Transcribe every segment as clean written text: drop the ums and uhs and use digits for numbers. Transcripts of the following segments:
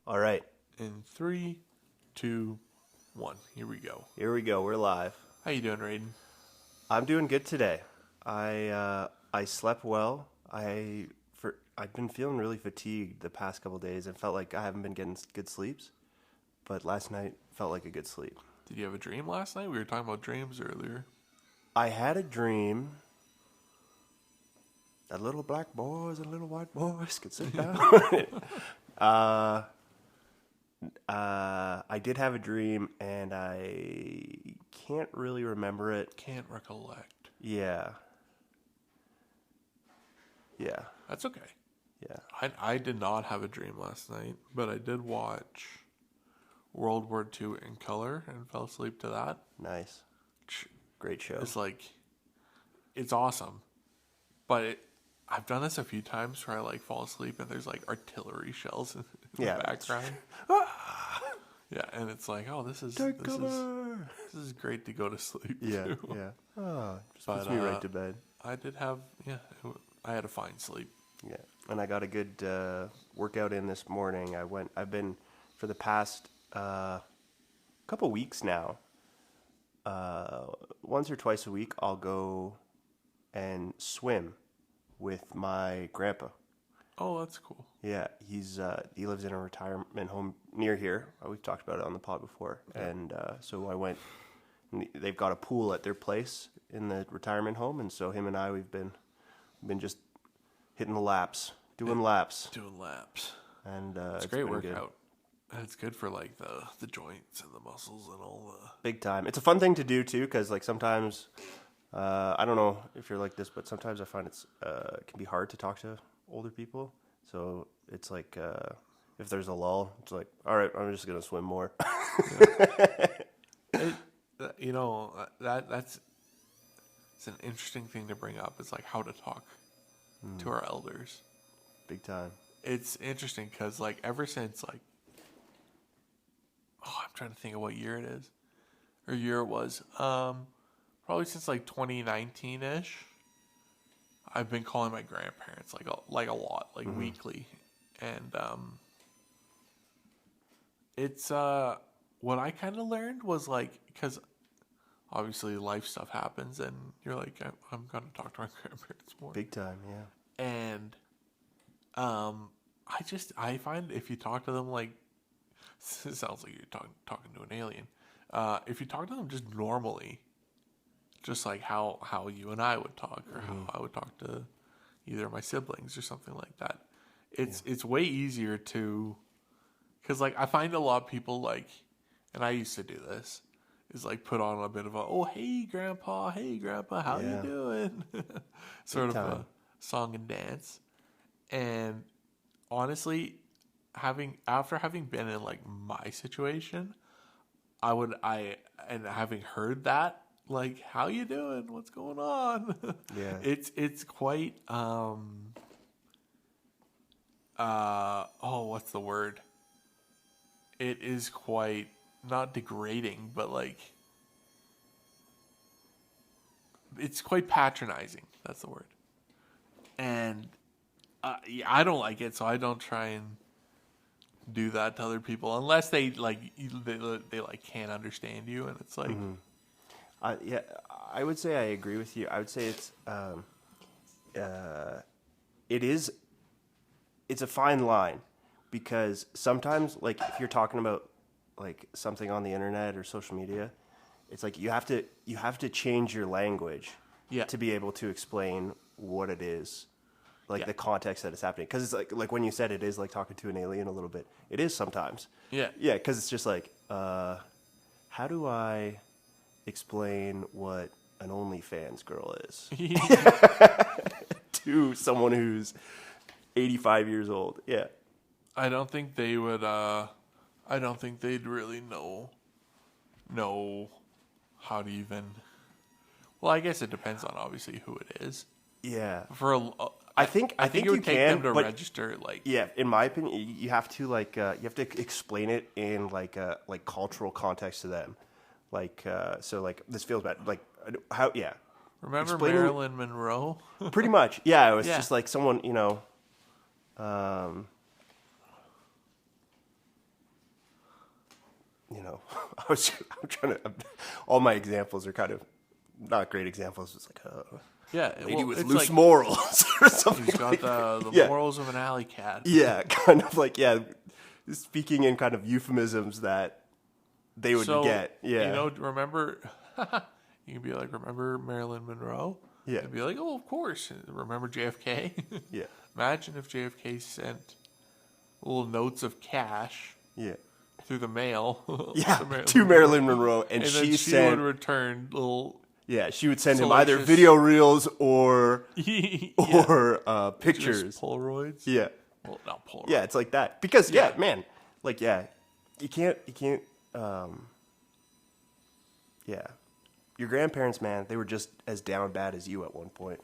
All right. In 3, 2, 1. Here we go. Here we go. We're live. How you doing, Raiden? I'm doing good today. I slept well. I've been feeling really fatigued the past couple days and felt like I haven't been getting good sleeps. But last night felt like a good sleep. Did you have a dream last night? We were talking about dreams earlier. I had a dream that little black boys and little white boys could sit down. I did have a dream, and I can't really remember it. Can't recollect. Yeah. That's okay. Yeah. I did not have a dream last night, but I did watch World War II in color and fell asleep to that. Nice. Great show. It's awesome. But I've done this a few times where I fall asleep and there's artillery shells in the background. Yeah, and it's oh, this is great to go to sleep to. Yeah. Oh, just puts me right to bed. I did have I had a fine sleep. Yeah, and I got a good workout in this morning. I've been for the past couple weeks now. Once or twice a week, I'll go and swim with my grandpa. Oh, that's cool. Yeah, he lives in a retirement home near here. We've talked about it on the pod before. Yeah. And so I went. They've got a pool at their place in the retirement home, and so him and I we've been just hitting the laps, doing laps, and it's a great workout. And it's good for the joints and the muscles and all the big time. It's a fun thing to do too, because sometimes I don't know if you're like this, but sometimes I find it can be hard to talk to older people. So it's if there's a lull, it's all right, I'm just gonna swim more. That's it's an interesting thing to bring up. It's how to talk to our elders. Big time. It's interesting because ever since I'm trying to think of what year it is or year it was. Probably since 2019-ish. I've been calling my grandparents a lot, weekly, and it's what I kind of learned was because obviously life stuff happens, and you're I'm gonna talk to my grandparents more. Big time, yeah. And I find if you talk to them it sounds like you're talking to an alien. If you talk to them just normally. Just how you and I would talk, or how I would talk to either of my siblings or something like that. It's way easier to, because I find a lot of people and I used to do this, is put on a bit of hey grandpa, how you doing? Sort of a song and dance. And honestly, after having been in my situation, and having heard that. How you doing? What's going on? Yeah. It's quite what's the word? It is quite not degrading, but it's quite patronizing. That's the word. And I don't like it, so I don't try and do that to other people unless they can't understand you, and it's Mm-hmm. Yeah, I would say I agree with you. I would say it's a fine line, because sometimes if you're talking about something on the internet or social media, it's you have to change your language to be able to explain what it is, the context that it's happening. Because it's when you said it is talking to an alien a little bit. It is sometimes. Yeah, because it's just how do I explain what an OnlyFans girl is to someone who's 85 years old. Yeah. I don't think they would, I don't think they'd really know how to even, well, I guess it depends on obviously who it is. Yeah. I think it would take them to register. Yeah, in my opinion, you have to you have to explain it in cultural context to them. This feels bad. How? Yeah. Remember Marilyn Monroe? Pretty much. Yeah, it was just someone, know, I'm trying to. All my examples are kind of not great examples. It's like, lady with loose morals or something. He's got the morals of an alley cat. Yeah, kind of like speaking in kind of euphemisms that they would get. Yeah, you know, remember. You can be like, remember Marilyn Monroe? Yeah. And be like, oh, of course. Remember JFK? Yeah. Imagine if JFK sent little notes of cash. Yeah. Through the mail. Yeah. To Marilyn Monroe, and she would return little. Yeah, she would send him either video reels or pictures. Just Polaroids. Yeah. Well, not Polaroids. Yeah, it's like that because man, like you can't. Yeah. Your grandparents, man, they were just as down bad as you at one point.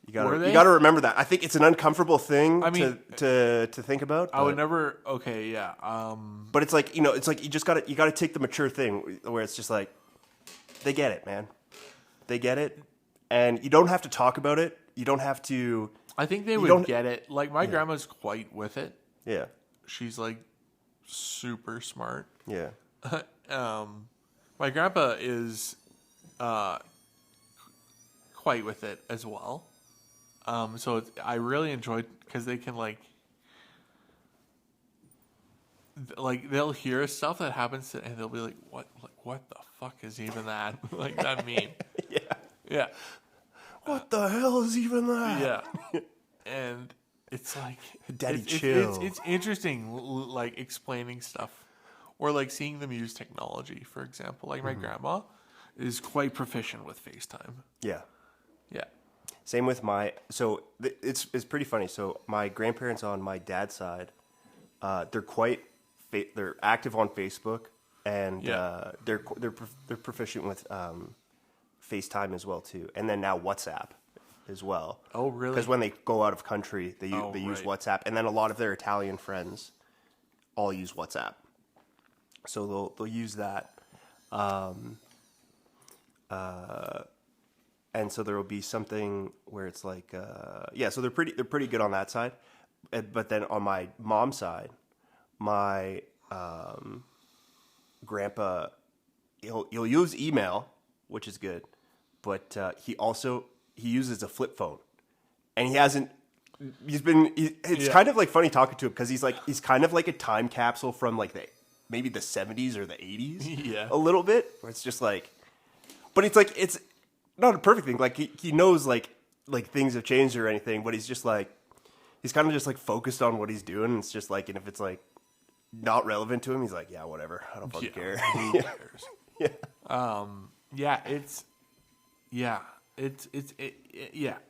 You gotta remember that. I think it's an uncomfortable thing to think about. I would never. Okay, yeah. But it's like, you know, it's like you gotta take the mature thing where it's just like they get it, man. They get it, and you don't have to talk about it. You don't have to. I think they would get it. Like my grandma's quite with it. Yeah. She's like super smart. Yeah. My grandpa is. Quite with it as well. So I really enjoyed because they can like they'll hear stuff that happens and they'll be like, what the fuck is even that? Like that meme. Yeah. What the hell is even that? Yeah. And it's like Daddy chill. It's interesting like explaining stuff or like seeing them use technology, for example. Like my grandma is quite proficient with FaceTime. Yeah. Yeah. Same with it's pretty funny. So my grandparents on my dad's side, they're active on Facebook and they're proficient with FaceTime as well too. And then now WhatsApp as well. Oh, really? Because when they go out of country, they use WhatsApp, and then a lot of their Italian friends all use WhatsApp. So they'll use that. And so there will be something where it's like, so they're pretty good on that side. But then on my mom's side, my grandpa, he'll use email, which is good, but he uses a flip phone, and it's kind of like funny talking to him because he's kind of like a time capsule from like maybe the 70s or the 80s, a little bit, where it's just like. But it's not a perfect thing. Like he knows like things have changed or anything, but he's kind of just like focused on what he's doing. It's just like, and if it's like not relevant to him, he's like, yeah, whatever. I don't fucking care. Who cares?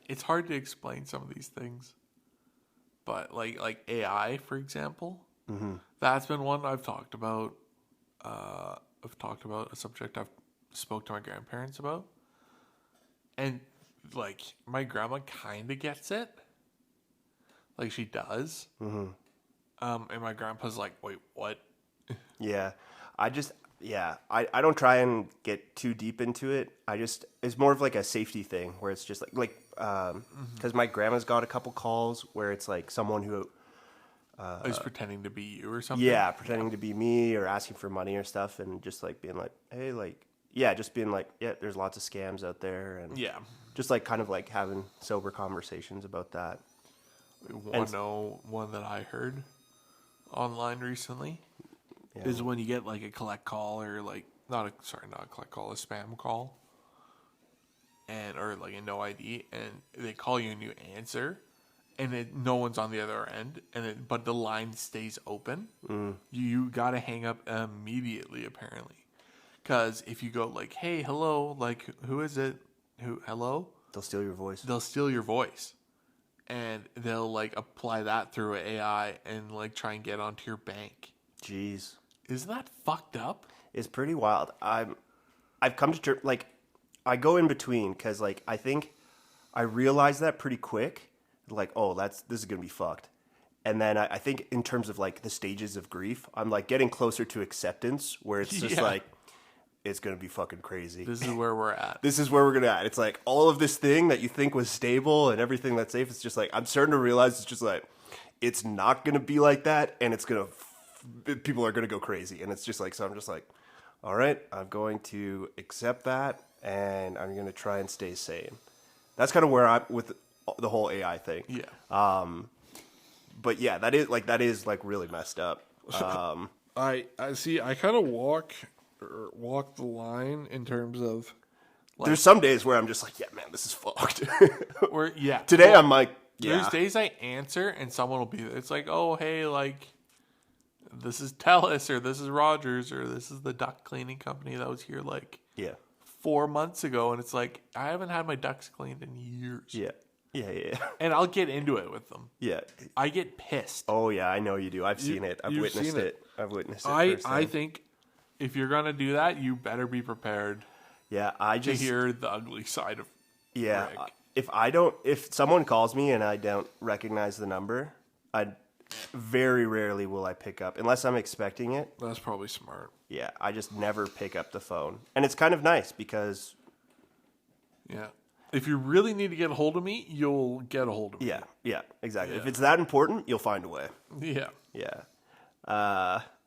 It's hard to explain some of these things, but like AI, for example, that's been one I've talked about. I've talked about a subject I've spoke to my grandparents about, and like my grandma kind of gets it, like she does, and my grandpa's like, wait, what? I don't try and get too deep into it. It's more of like a safety thing where it's just like because my grandma's got a couple calls where it's like someone who is pretending to be you or something. Yeah, pretending to be me or asking for money or stuff, and just like being like, hey, like. Yeah, just being like, there's lots of scams out there, and just like kind of like having sober conversations about that. One that I heard online recently is when you get like a collect call or like not a collect call, a spam call, or like a no ID, and they call you and you answer, and no one's on the other end, but the line stays open. You gotta hang up immediately, apparently. Because if you go like, hey, hello, like, who is it? Hello? They'll steal your voice. And they'll, like, apply that through AI and, like, try and get onto your bank. Jeez. Isn't that fucked up? It's pretty wild. I've come to, like, I go in between because, like, I think I realize that pretty quick. Like, oh, this is going to be fucked. And then I think in terms of, like, the stages of grief, I'm, like, getting closer to acceptance where it's just, like, it's going to be fucking crazy. This is where we're at. This is where we're going to at. It's like all of this thing that you think was stable and everything that's safe. It's just like, I'm starting to realize it's just like, it's not going to be like that. And it's going to people are going to go crazy. And it's just like, so I'm just like, all right, I'm going to accept that, and I'm going to try and stay sane. That's kind of where I'm with the whole AI thing. Yeah. But yeah, that is like really messed up. I see. I kind of walk the line in terms of. Like, there's some days where I'm just like, yeah, man, this is fucked. Yeah. Today I'm like, yeah. There's days I answer and someone will be there. It's like, oh, hey, like, this is Telus, or this is Rogers, or this is the duct cleaning company that was here like 4 months ago. And it's like, I haven't had my ducts cleaned in years. Yeah. Yeah. And I'll get into it with them. Yeah. I get pissed. Oh, yeah, I know you do. I've seen it. I've witnessed it. I think if you're going to do that, you better be prepared. Yeah, to hear the ugly side of Rick. If someone calls me and I don't recognize the number, I very rarely will I pick up unless I'm expecting it. That's probably smart. Yeah, I just never pick up the phone. And it's kind of nice because if you really need to get a hold of me, you'll get a hold of me. Yeah, exactly. Yeah. If it's that important, you'll find a way. Yeah. Yeah.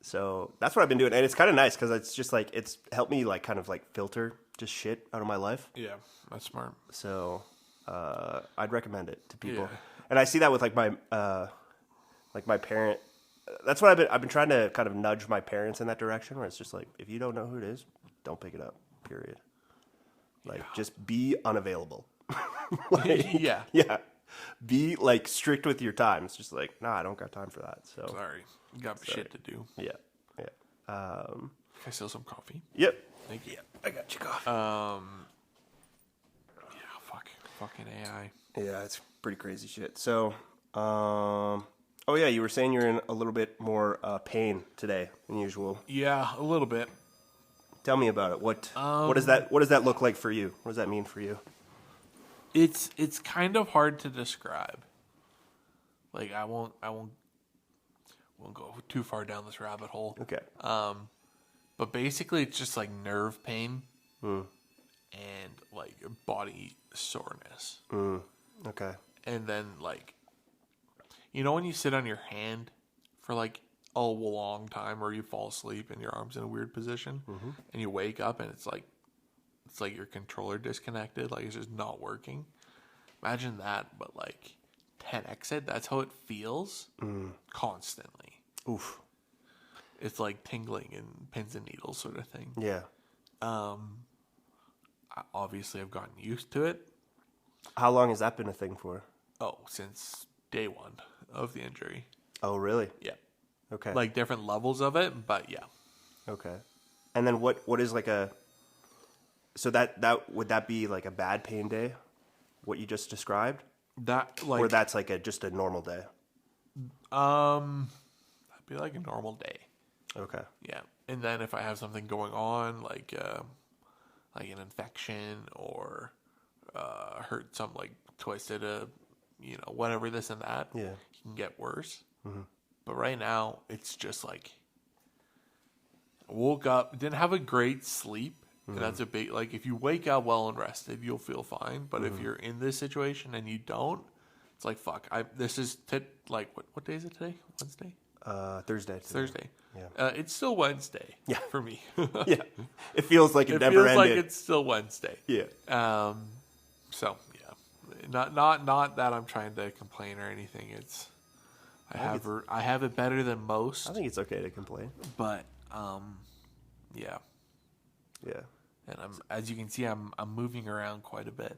So that's what I've been doing, and it's kind of nice because it's just like it's helped me like kind of like filter just shit out of my life. Yeah, that's smart. So I'd recommend it to people, yeah. And I see that with like my parent. That's what I've been trying to kind of nudge my parents in that direction, where it's just like if you don't know who it is, don't pick it up. Period. Like just be unavailable. Yeah. Be like strict with your time. It's just like, nah, I don't got time for that. So sorry, you got shit to do. Yeah. Can I steal some coffee? Yep. Thank you. Yeah, I got you coffee. Fucking AI. Yeah, it's pretty crazy shit. So, oh yeah, you were saying you're in a little bit more pain today than usual. Yeah, a little bit. Tell me about it. What does that look like for you? What does that mean for you? It's kind of hard to describe. Like I won't go too far down this rabbit hole. Okay. But basically it's just like nerve pain and like body soreness. Okay. And then like, when you sit on your hand for like a long time, or you fall asleep and your arm's in a weird position, and you wake up and it's like your controller disconnected, like it's just not working. Imagine that, but like 10x it. That's how it feels constantly. Oof. It's like tingling and pins and needles sort of thing. Yeah. Obviously, I've gotten used to it. How long has that been a thing for? Oh, since day one of the injury. Oh, really? Yeah. Okay. Like different levels of it, but yeah. Okay. And then what is like a... So that would that be like a bad pain day? What you just described? Or that's like just a normal day? That'd be like a normal day. Okay. Yeah. And then if I have something going on, like an infection or hurt some like twisted whatever this and that, yeah, it can get worse. But right now it's just like woke up, didn't have a great sleep. And that's a big, like, if you wake up well and rested, you'll feel fine. But if you're in this situation and you don't, it's like, fuck. What day is it today? Wednesday? Thursday. Thursday. Yeah. It's still Wednesday. Yeah. For me. Yeah. It feels like it never ended. It feels like it's still Wednesday. Yeah. So yeah, not that I'm trying to complain or anything. It's I have it better than most. I think it's okay to complain. But yeah. Yeah. And as you can see, I'm moving around quite a bit,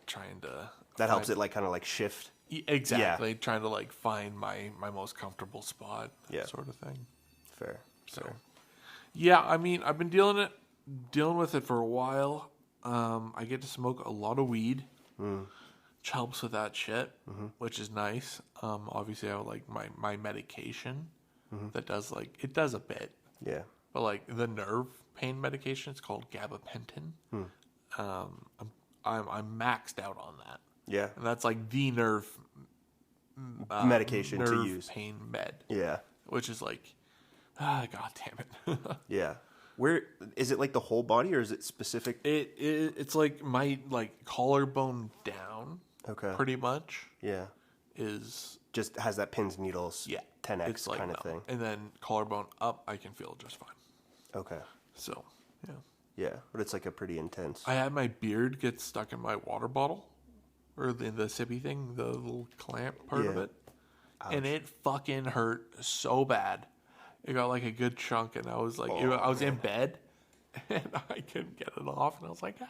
trying to. That helps it like kind of like shift. Exactly, yeah. Trying to like find my most comfortable spot, yeah, sort of thing. Fair. Yeah, I mean, I've been dealing with it for a while. I get to smoke a lot of weed, which helps with that shit, which is nice. Obviously, I have like my medication that does a bit. Yeah. But like the nerve pain medication, it's called gabapentin. I'm maxed out on that. Yeah. And that's like the nerve medication to use. Pain med. Yeah. Which is like, god damn it. Yeah. Where is it, like the whole body, or is it specific? It's like my like collarbone down. Okay. Pretty much. Yeah. Is just has that pins and needles 10x like kind of thing. And then collarbone up, I can feel just fine. Okay. So, yeah. Yeah, but it's like a pretty intense. I had my beard get stuck in my water bottle, or the sippy thing, the little clamp part of it. Ouch. And it fucking hurt so bad. It got like a good chunk, and I was like, I was in bed, and I couldn't get it off, and I was like, ah.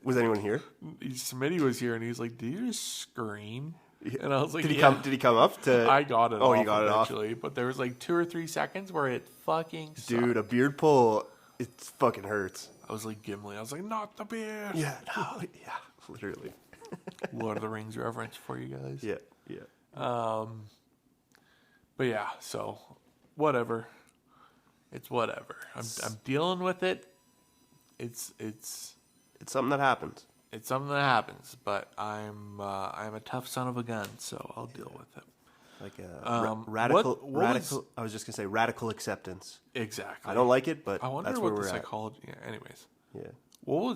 Was anyone here? Smitty was here, and he's like, "Did you just scream?" And I was like, Did he come up to? I got it. Oh, off you got eventually, it off. But there was like 2 or 3 seconds where it fucking sucked. Dude, a beard pull, it fucking hurts. I was like Gimli. I was like, "Not the beard." Yeah, no, yeah, literally. Lord of the Rings reference for you guys. Yeah. But yeah, so whatever. It's whatever. I'm dealing with it. It's something that happens. It's something that happens, but I'm a tough son of a gun, so I'll deal with it. Like a radical. I was just gonna say radical acceptance. Exactly. I don't like it, but I wonder that's what where the we're psychology. Yeah, anyways. Yeah.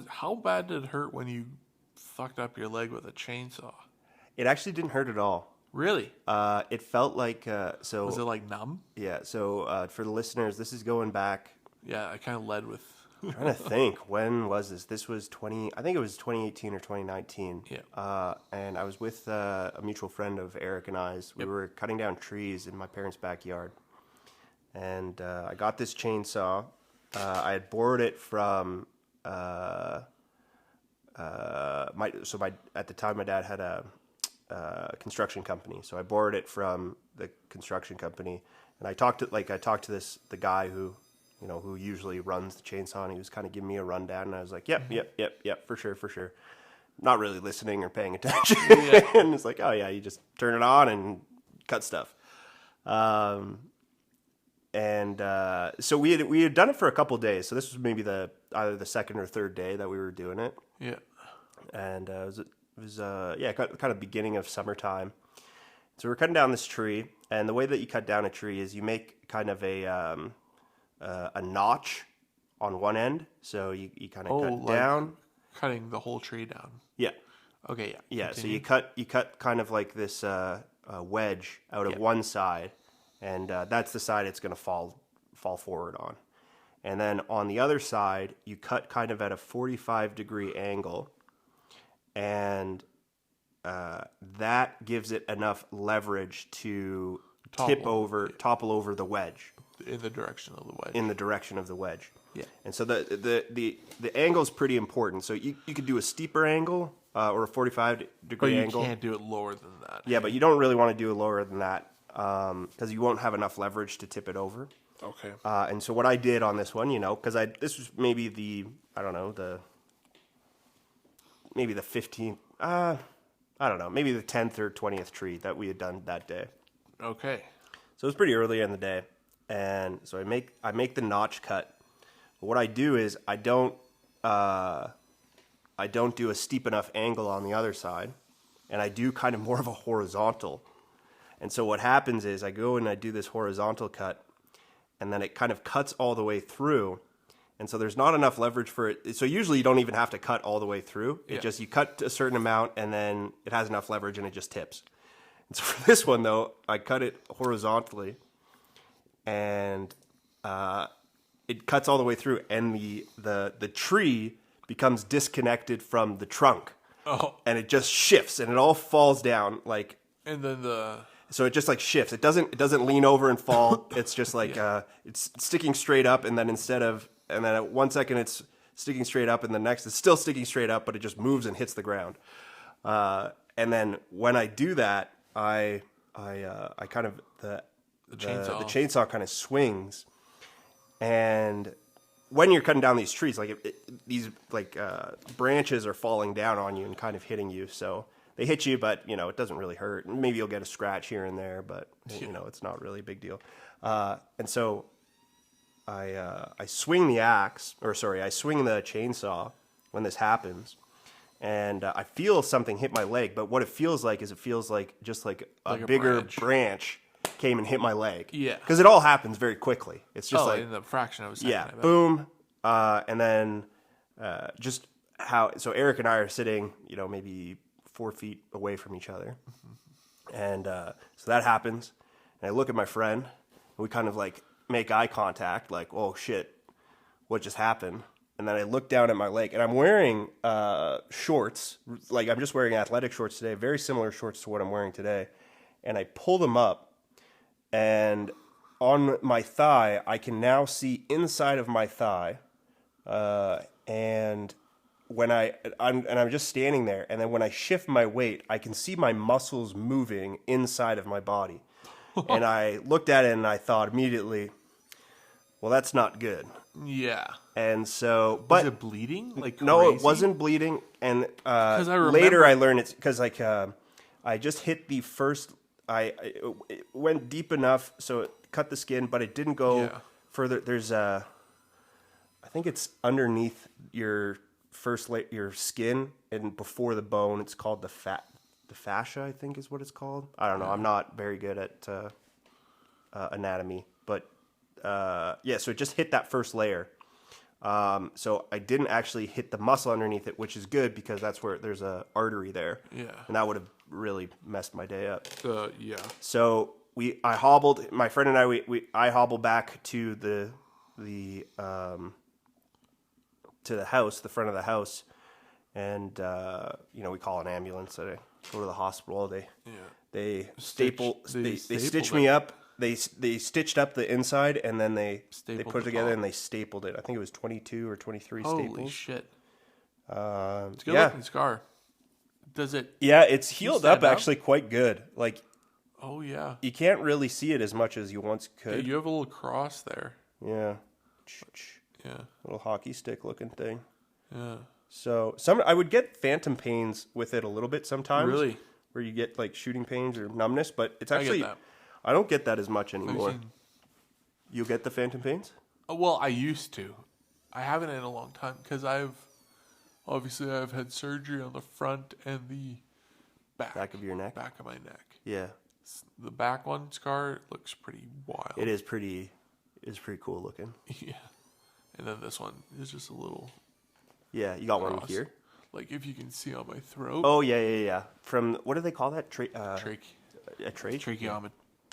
How bad did it hurt when you fucked up your leg with a chainsaw? It actually didn't hurt at all. Really? It felt like so. Was it like numb? Yeah. So for the listeners, this is going back. Yeah, I kind of led with. I'm trying to think. When was this? This was I think it was 2018 or 2019. Yeah. And I was with a mutual friend of Eric and I's. We were cutting down trees in my parents' backyard, and I got this chainsaw. I had borrowed it from at the time my dad had a construction company, so I borrowed it from the construction company, and I talked to the guy who usually runs the chainsaw, and he was kind of giving me a rundown, and I was like, yep, for sure. Not really listening or paying attention. And it's like, oh yeah, you just turn it on and cut stuff. So we had done it for a couple of days. So this was maybe either the second or third day that we were doing it. Yeah. And it was kind of beginning of summertime. So we're cutting down this tree, and the way that you cut down a tree is you make kind of a notch on one end. So you kind of cut down. Cutting the whole tree down. Yeah. Okay, yeah. Yeah, continue. So you cut kind of like this wedge out of one side, and that's the side it's going to fall forward on. And then on the other side, you cut kind of at a 45-degree angle, and that gives it enough leverage to topple over the wedge. In the direction of the wedge. In the direction of the wedge. Yeah. And so the angle is pretty important. So you could do a steeper angle or a 45-degree angle. But you can't do it lower than that. Yeah, but you don't really want to do it lower than that because you won't have enough leverage to tip it over. Okay. And so what I did on this one, because this was maybe the 15th, I don't know, maybe the 10th or 20th tree that we had done that day. Okay. So it was pretty early in the day. And so I make the notch cut. But what I do is I don't do a steep enough angle on the other side, and I do kind of more of a horizontal. And so what happens is I go and I do this horizontal cut, and then it kind of cuts all the way through. And so there's not enough leverage for it. So usually you don't even have to cut all the way through. It just, you cut a certain amount, and then it has enough leverage, and it just tips. And so for this one, though, I cut it horizontally, and it cuts all the way through, and the tree becomes disconnected from the trunk. Oh. And it just shifts, and it all falls down like. And then So it just like shifts. It doesn't lean over and fall. It's just like it's sticking straight up, and then at 1 second it's sticking straight up, and the next it's still sticking straight up, but it just moves and hits the ground. And then when I do that, I kind of the chainsaw kind of swings, and when you're cutting down these trees, these branches are falling down on you and kind of hitting you, so they hit you, but it doesn't really hurt. Maybe you'll get a scratch here and there, but it's not really a big deal. And so I swing the chainsaw when this happens. And I feel something hit my leg, but what it feels like is just like a bigger branch came and hit my leg. Yeah. Because it all happens very quickly. It's just in the fraction of a second. Yeah, boom. And then so Eric and I are sitting, maybe 4 feet away from each other. Mm-hmm. And so that happens. And I look at my friend, and we kind of like make eye contact, like, oh shit, what just happened? And then I look down at my leg, and I'm wearing shorts. Like, I'm just wearing athletic shorts today, very similar shorts to what I'm wearing today. And I pull them up, and on my thigh, I can now see inside of my thigh. And when I'm just standing there, and then when I shift my weight, I can see my muscles moving inside of my body. And I looked at it, and I thought immediately, well, that's not good. Yeah. And so, but was it bleeding? Like no, crazy? It wasn't bleeding. And later I learned it's because like I just hit the first. It went deep enough so it cut the skin, but it didn't go further. There's I think it's underneath your your skin and before the bone. It's called the fascia, I think is what it's called. I don't know. I'm not very good at anatomy, but so it just hit that first layer. So I didn't actually hit the muscle underneath it, which is good because that's where there's a artery there. Yeah. And that would have really messed my day up. Yeah. So I hobbled, my friend and I hobbled back to the house, the front of the house. And, we call an ambulance. I go to the hospital. They stitched me up. They stitched up the inside, and then they put it together and they stapled it. I think it was 22 or 23 staples. Holy shit! It's a good looking scar. Does it? Yeah, it's healed up actually quite good. Like, oh yeah, you can't really see it as much as you once could. Yeah, you have a little cross there. Yeah. Yeah. Little hockey stick looking thing. Yeah. So I would get phantom pains with it a little bit sometimes. Really? Where you get like shooting pains or numbness, but it's actually. I don't get that as much anymore. You get the phantom pains? Well, I used to. I haven't in a long time because I've had surgery on the front and the back of your neck. Back of my neck. Yeah. The back one scar looks pretty wild. It is pretty. It's pretty cool looking. Yeah. And then this one is just a little. Yeah, you got one here. Like if you can see on my throat. Oh yeah. From what do they call that? Tracheometry.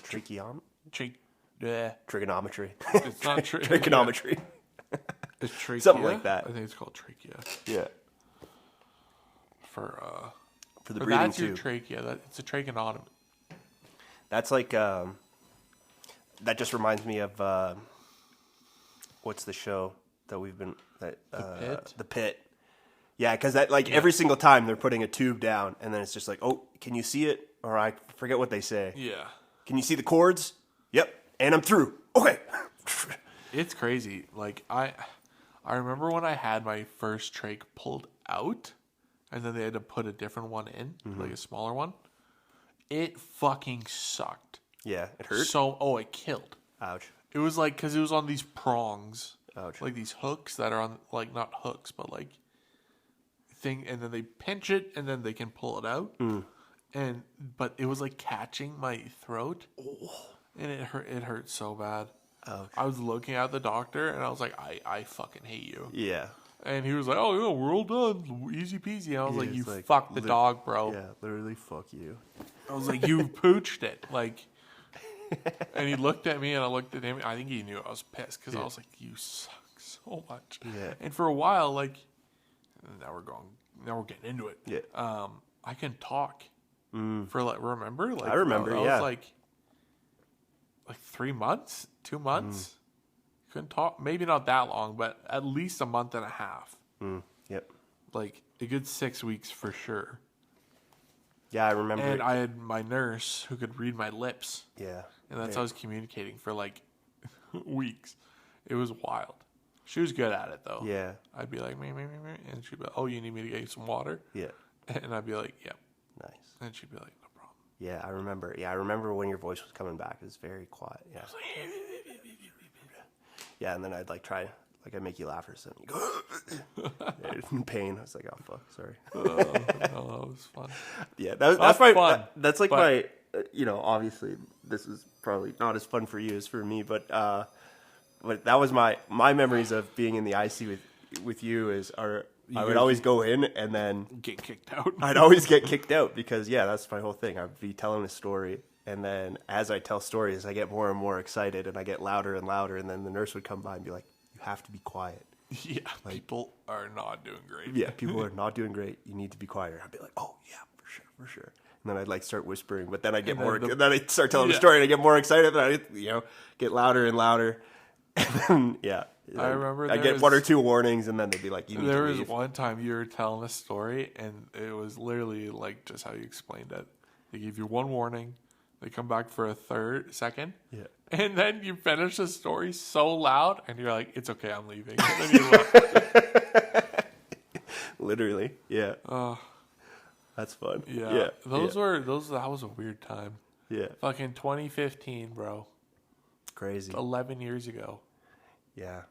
Trigonometry. It's not trigonometry. It's trachea. Something like that. I think it's called trachea. Yeah. For the breathing that's tube. Your trachea. It's a tracheotomy. That's like that just reminds me of what's the show that we've been The Pit? The Pit. Yeah, because every single time they're putting a tube down, and then it's just like, oh, can you see it? Or I forget what they say. Yeah. Can you see the cords? Yep. And I'm through. Okay. It's crazy. Like I remember when I had my first trach pulled out, and then they had to put a different one in, like a smaller one. It fucking sucked. Yeah, it hurt. It killed. Ouch. It was like because it was on these prongs. Ouch. Like these hooks that are on, like not hooks, but like thing, and then they pinch it, and then they can pull it out. But it was like catching my throat, and it hurt so bad. Ouch. I was looking at the doctor, and I was like, I fucking hate you. Yeah. And he was like, oh yeah, we're all done, easy peasy. And I was like, you fucked the dog, bro. Yeah, literally fuck you. I was like, you pooched it, like. And he looked at me, and I looked at him. I think he knew I was pissed because I was like, you suck so much. Yeah. And for a while, like, now we're getting into it. Yeah. I can talk. For remember? Like, I remember. I was like 3 months, 2 months. Couldn't talk. Maybe not that long, but at least a month and a half. Yep. Like a good 6 weeks for sure. Yeah, I remember. And I had my nurse who could read my lips. Yeah. And that's how I was communicating for like weeks. It was wild. She was good at it though. Yeah. I'd be like, me, and she'd be like, oh, you need me to get you some water? Yeah. And I'd be like, yep. Nice. And she'd be like, no problem. Yeah, I remember. Yeah, I remember when your voice was coming back. It was very quiet. Yeah. I was like, yeah, and then I'd like try, like I'd make you laugh or something. You go, in pain. I was like, oh fuck, sorry. No, that was fun. Yeah, that's my fun. That's like my, obviously this is probably not as fun for you as for me, but that was my memories of being in the IC with you I would always go in and then get kicked out. I'd always get kicked out because, that's my whole thing. I'd be telling a story. And then as I tell stories, I get more and more excited and I get louder and louder. And then the nurse would come by and be like, you have to be quiet. Yeah, people are not doing great. Yeah, people are not doing great. You need to be quiet. I'd be like, oh, yeah, for sure. And then I'd like start whispering. But then I get more, and then I start telling the story and I get more excited. And I, get louder and louder. And then, I remember I get one or two warnings and then they'd be like, you need to leave. There was one time you were telling a story and it was literally like just how you explained it. They give you one warning. They come back for a second. Yeah. And then you finish the story so loud and you're like, it's okay, I'm leaving. And then you left. Literally. Yeah. That's fun. Yeah. That was a weird time. Yeah. Fucking 2015, bro. Crazy. 11 years ago. Yeah.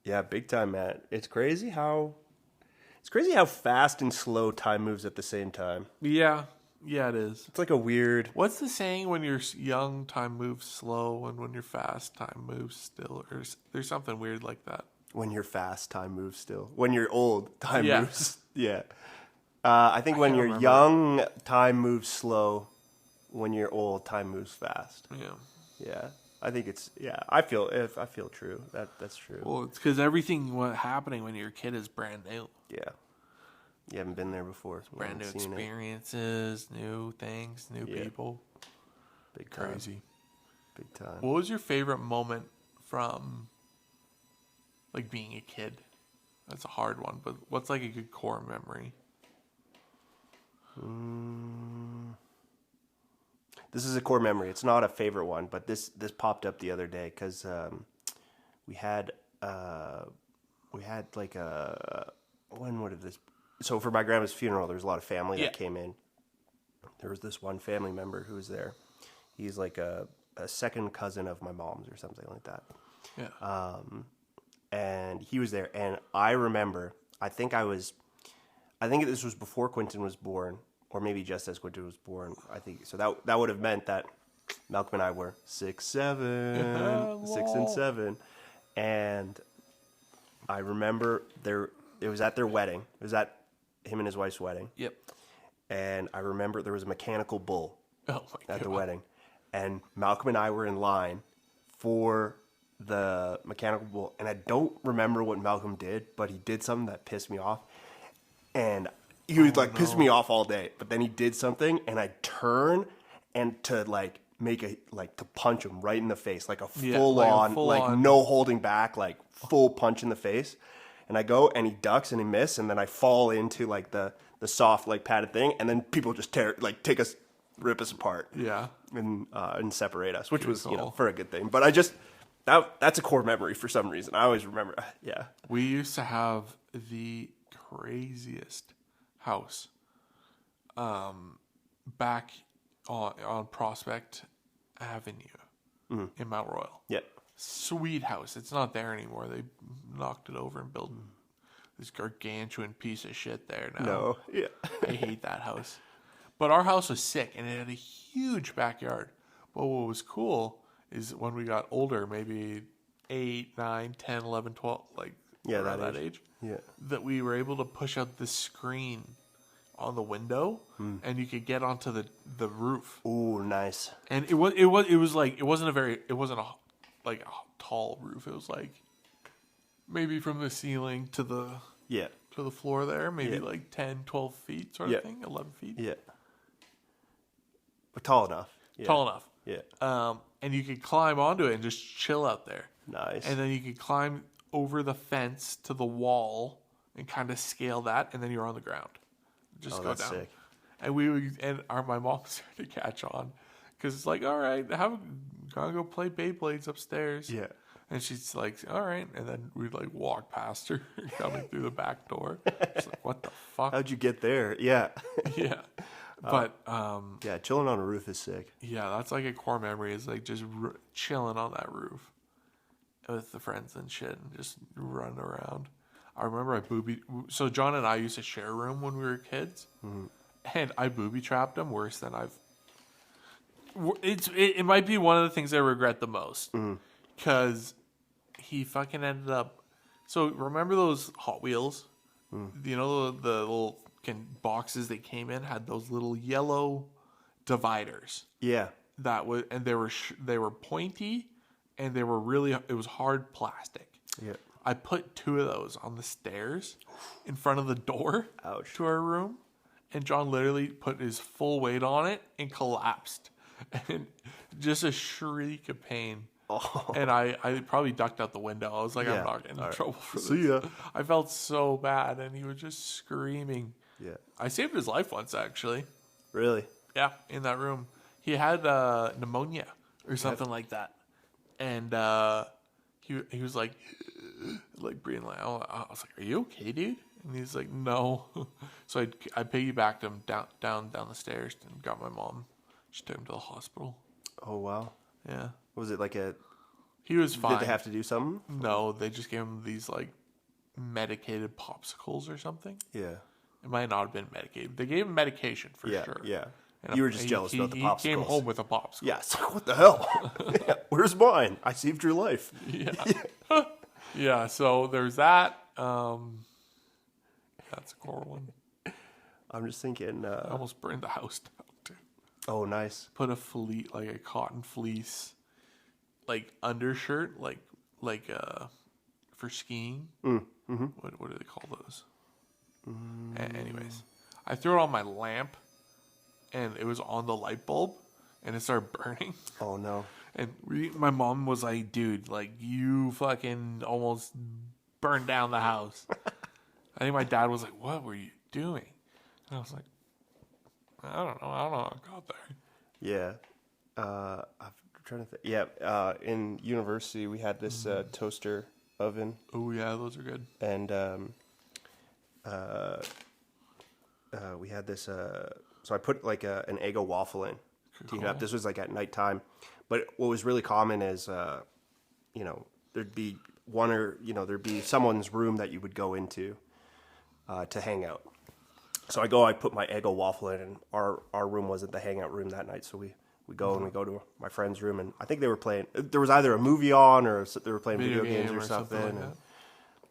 Yeah, big time, man. It's crazy how fast and slow time moves at the same time. Yeah. Yeah, it is. It's like a weird... What's the saying? When you're young, time moves slow, and when you're fast, time moves still. Or there's something weird like that. When you're fast, time moves still. When you're old, time Yeah. moves... Yeah. I think when you're young, time moves slow. When you're old, time moves fast. Yeah. Yeah. I think it's... Yeah, I feel true. That's true. Well, it's because everything happening when you're a kid is brand new. Yeah. You haven't been there before. So brand new experiences, new things, new people. Big time. Crazy. Big time. What was your favorite moment from, like, being a kid? That's a hard one, but what's, like, a good core memory? This is a core memory. It's not a favorite one, but this popped up the other day because we had like a... When would have this... So for my grandma's funeral, there was a lot of family that came in. There was this one family member who was there. He's like a second cousin of my mom's or something like that. Yeah. And he was there. And I remember, I think this was before Quentin was born, or maybe just as Quentin was born. I think so. That would have meant that Malcolm and I were 6, 7, 6 and 7, and I remember it was at their wedding. It was at him and his wife's wedding. Yep. And I remember there was a mechanical bull at the wedding. And Malcolm and I were in line for the mechanical bull. And I don't remember what Malcolm did, but he did something that pissed me off. And he was pissed me off all day. But then he did something, and I turn and to to punch him right in the face, like a full on, no holding back, like full punch in the face. And I go, and he ducks, and he misses, and then I fall into, like, the soft, like, padded thing, and then people just take us, rip us apart. Yeah. And separate us, which was, for a good thing. But I just, that's a core memory for some reason. I always remember, yeah. We used to have the craziest house back on Prospect Avenue in Mount Royal. Yeah. Sweet house. It's not there anymore. They knocked it over and built this gargantuan piece of shit there now. No, yeah. I hate that house. But our house was sick, and it had a huge backyard. But what was cool is when we got older, maybe 8, 9, 10, 11, 12, around that age, that we were able to push out the screen on the window, and you could get onto the roof. Ooh, nice. And it wasn't a tall roof. It was like maybe from the ceiling to the floor there, maybe like 10, 12 feet sort of thing, 11 feet. Yeah. But tall enough. Yeah. Tall enough. Yeah. And you could climb onto it and just chill out there. Nice. And then you could climb over the fence to the wall and kind of scale that, and then you're on the ground. Just go down. Sick. And my mom started to catch on. Because it's like, all right, gotta go play Beyblades upstairs. Yeah. And she's like, all right. And then we'd walk past her coming through the back door. It's like, what the fuck? How'd you get there? Yeah. Yeah. But, chilling on a roof is sick. Yeah, that's like a core memory is just chilling on that roof with the friends and shit and just running around. I remember so John and I used to share a room when we were kids. Mm-hmm. And I booby-trapped him worse than it might be one of the things I regret the most because he fucking ended up. So remember those Hot Wheels You know, the little boxes they came in had those little yellow dividers. Yeah. And they were pointy, and they were it was hard plastic. Yeah. I put 2 of those on the stairs in front of the door to our room, and John literally put his full weight on it and collapsed, and just a shriek of pain. Oh. And I probably ducked out the window. I was like, I'm not getting in trouble for this. See ya. I felt so bad, and he was just screaming. Yeah. I saved his life once, actually. Really? Yeah, in that room. He had pneumonia or something like that. And he was like breathing like, I was like, are you okay, dude? And he's like, no. So I piggybacked him down the stairs and got my mom. She took him to the hospital. Oh, wow. Yeah. Was it like He was fine. Did they have to do something? No, they just gave him these like medicated popsicles or something. Yeah. It might not have been medicated. They gave him medication for sure. Yeah. And you were just jealous about the popsicles. He came home with a popsicle. Yeah. It's like, what the hell? Where's mine? I saved your life. Yeah. Yeah. So there's that. That's a core one. I'm just thinking. I almost burned the house down too. Oh, nice. Put a fleece, like a cotton fleece, like undershirt, like for skiing. Mm-hmm. What do they call those? Anyways, I threw it on my lamp, and it was on the light bulb, and it started burning. Oh no! And my mom was like, "Dude, like you fucking almost burned down the house." I think my dad was like, "What were you doing?" And I was like, "I don't know how I got there." Yeah, I'm trying to think. Yeah, in university we had this toaster oven. Oh yeah, those are good. And we had this. So I put like an Eggo waffle in to heat up. This was like at nighttime. But what was really common is, there'd be there'd be someone's room that you would go into to hang out. So I put my Eggo waffle in, and our room wasn't the hangout room that night. So we go and we go to my friend's room, and I think they were playing. There was either a movie on or they were playing video games or something. Like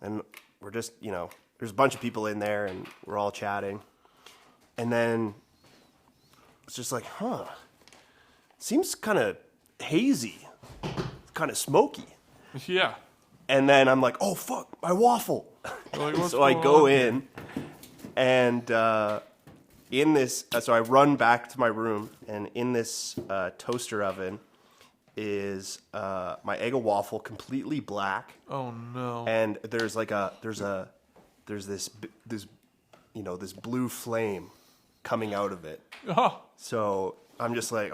and we're just, there's a bunch of people in there, and we're all chatting. And then it's just like, seems kind of hazy, kind of smoky. Yeah. And then I'm like, oh, fuck, my waffle. Like, so I go in, and in this, so I run back to my room, and in this toaster oven is my Eggo waffle, completely black. Oh no! And there's like there's this blue flame coming out of it. Oh. So I'm just like,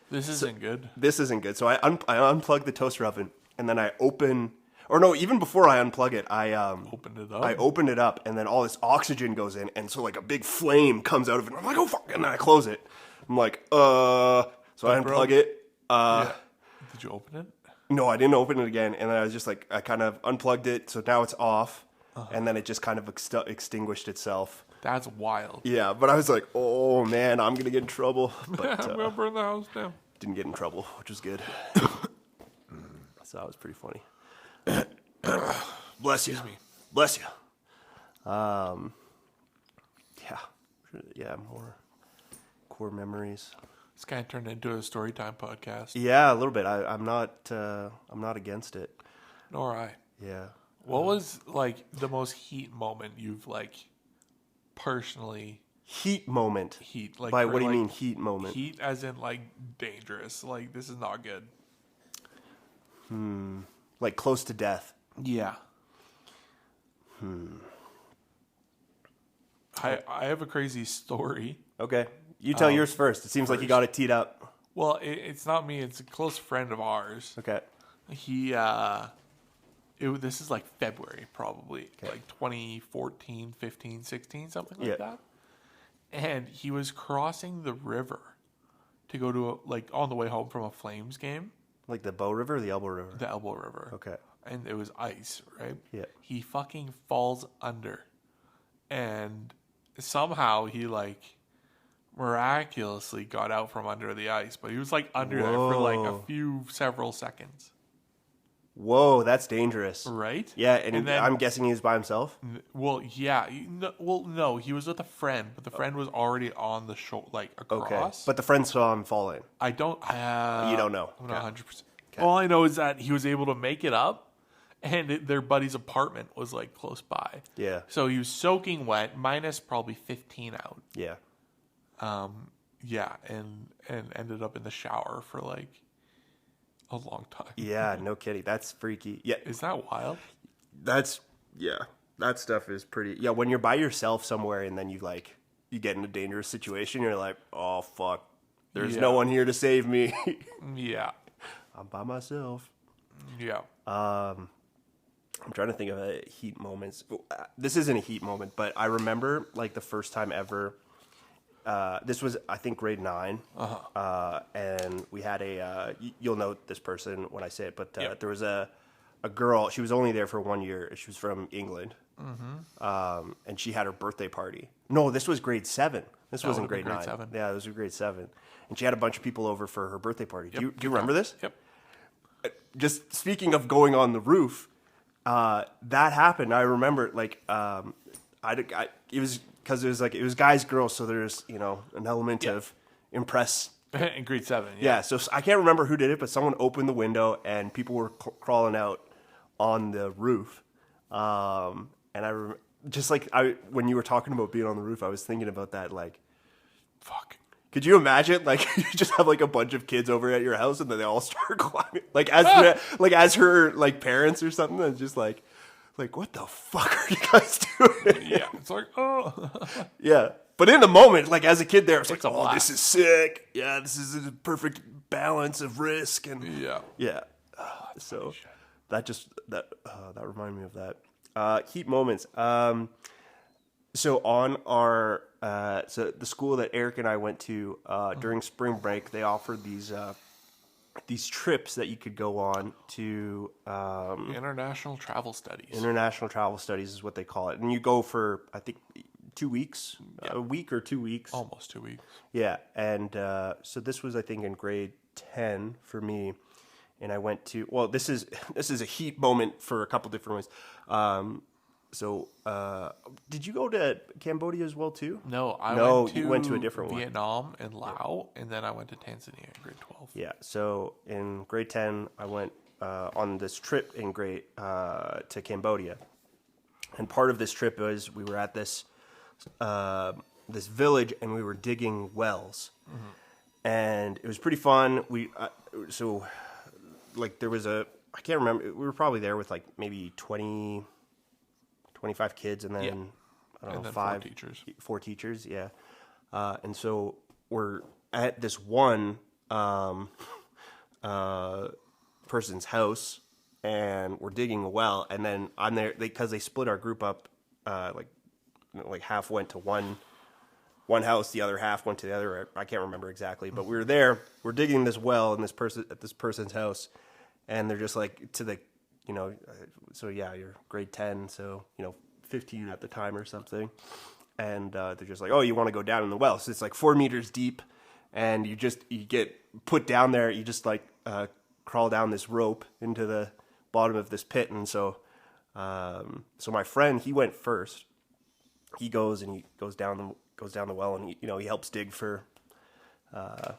this isn't good. This isn't good. So I unplug the toaster oven, and then I open. Or no, even before I unplug it, I opened it up, and then all this oxygen goes in, and so like a big flame comes out of it. And I'm like, oh fuck! And then I close it. I'm like, so I unplug it. Yeah. Did you open it? No, I didn't open it again, and then I was just like, I kind of unplugged it, so now it's off, and then it just kind of extinguished itself. That's wild. Yeah, but I was like, oh man, I'm gonna get in trouble. But I'm gonna burn the house down. Didn't get in trouble, which was good. So that was pretty funny. Bless you. Bless you. Yeah, more core memories. This kind of turned into a story time podcast. Yeah, a little bit. I'm not against it. Nor I. Yeah. What was like the most heat moment you've like personally? Heat moment. Heat. Like by what do you mean heat moment? Heat as in like dangerous. Like this is not good. Like close to death. Yeah. I have a crazy story. Okay. You tell yours first. It seems like you got it teed up. Well, it's not me. It's a close friend of ours. Okay. This is like February probably. Okay. Like 2014, 15, 16, something like that. And he was crossing the river to go to on the way home from a Flames game. Like the Bow River or the Elbow River? The Elbow River. Okay. And it was ice, right? Yeah. He fucking falls under. And somehow he miraculously got out from under the ice. But he was under there for several seconds. Whoa, that's dangerous. Right? Yeah, and then, I'm guessing he was by himself? Well, yeah. No, he was with a friend, but the friend was already on the shore, like, across. Okay, but the friend saw him falling. I don't... you don't know? I'm not 100%. Okay. All I know is that he was able to make it up, and their buddy's apartment was, like, close by. Yeah. So he was soaking wet, minus probably 15 out. Yeah. Yeah, and ended up in the shower for, like, a long time. Yeah, no kidding. That's freaky. Yeah. Is that wild? That stuff is pretty... Yeah, when you're by yourself somewhere and then you get in a dangerous situation, you're like, oh, fuck. There's no one here to save me. Yeah. I'm by myself. Yeah. I'm trying to think of heat moments. This isn't a heat moment, but I remember, like, the first time ever... this was, I think, grade 9, and we had you'll know this person when I say it, but there was a girl. She was only there for 1 year. She was from England, and she had her birthday party. No, this was grade 7. This wasn't grade 9. 7. Yeah, this was grade 7, and she had a bunch of people over for her birthday party. Yep. Do you remember this? Yep. Just speaking of going on the roof, that happened. I remember, like, it was. Because it was guys, girls, so there's, an element of impress. In grade 7, yeah. So I can't remember who did it, but someone opened the window and people were crawling out on the roof. And when you were talking about being on the roof, I was thinking about that, like, fuck. Could you imagine, like, you just have, like, a bunch of kids over at your house and then they all start climbing, like, as her, like, parents or something, and just, like, what the fuck are you guys doing? Yeah, it's like, oh. Yeah, but in the moment, like, as a kid there, it's like, oh, blast. This is sick. Yeah, this is a perfect balance of risk. And yeah. So that reminded me of that. Heat moments. So on our, so the school that Eric and I went to during spring break, they offered these trips that you could go on to international travel studies. International travel studies is what they call it, and you go for, I think, 2 weeks, a week or 2 weeks, almost 2 weeks. Yeah, and so this was, I think, in grade 10 for me, and I went to. Well, this is a heat moment for a couple different ways. So, did you go to Cambodia as well too? No, you went to a different Vietnam and Laos, and then I went to Tanzania in grade 12. Yeah, so in grade 10, I went on this trip to Cambodia, and part of this trip was we were at this village and we were digging wells, and it was pretty fun. There was I can't remember. We were probably there with like maybe 25 kids, and then I don't know, 4 teachers, yeah. And so we're at this one person's house, and we're digging a well, and then I'm there because they split our group up. Like half went to one house, the other half went to the other. I can't remember exactly, but we were there. We're digging this well at this person's house, and they're just like to the. So yeah, you're grade 10, so 15 at the time or something, and they're just like, oh, you want to go down in the well? So it's like 4 meters deep, and you get put down there. You just like crawl down this rope into the bottom of this pit, and so my friend, he went first. He goes down the well, and he helps dig for I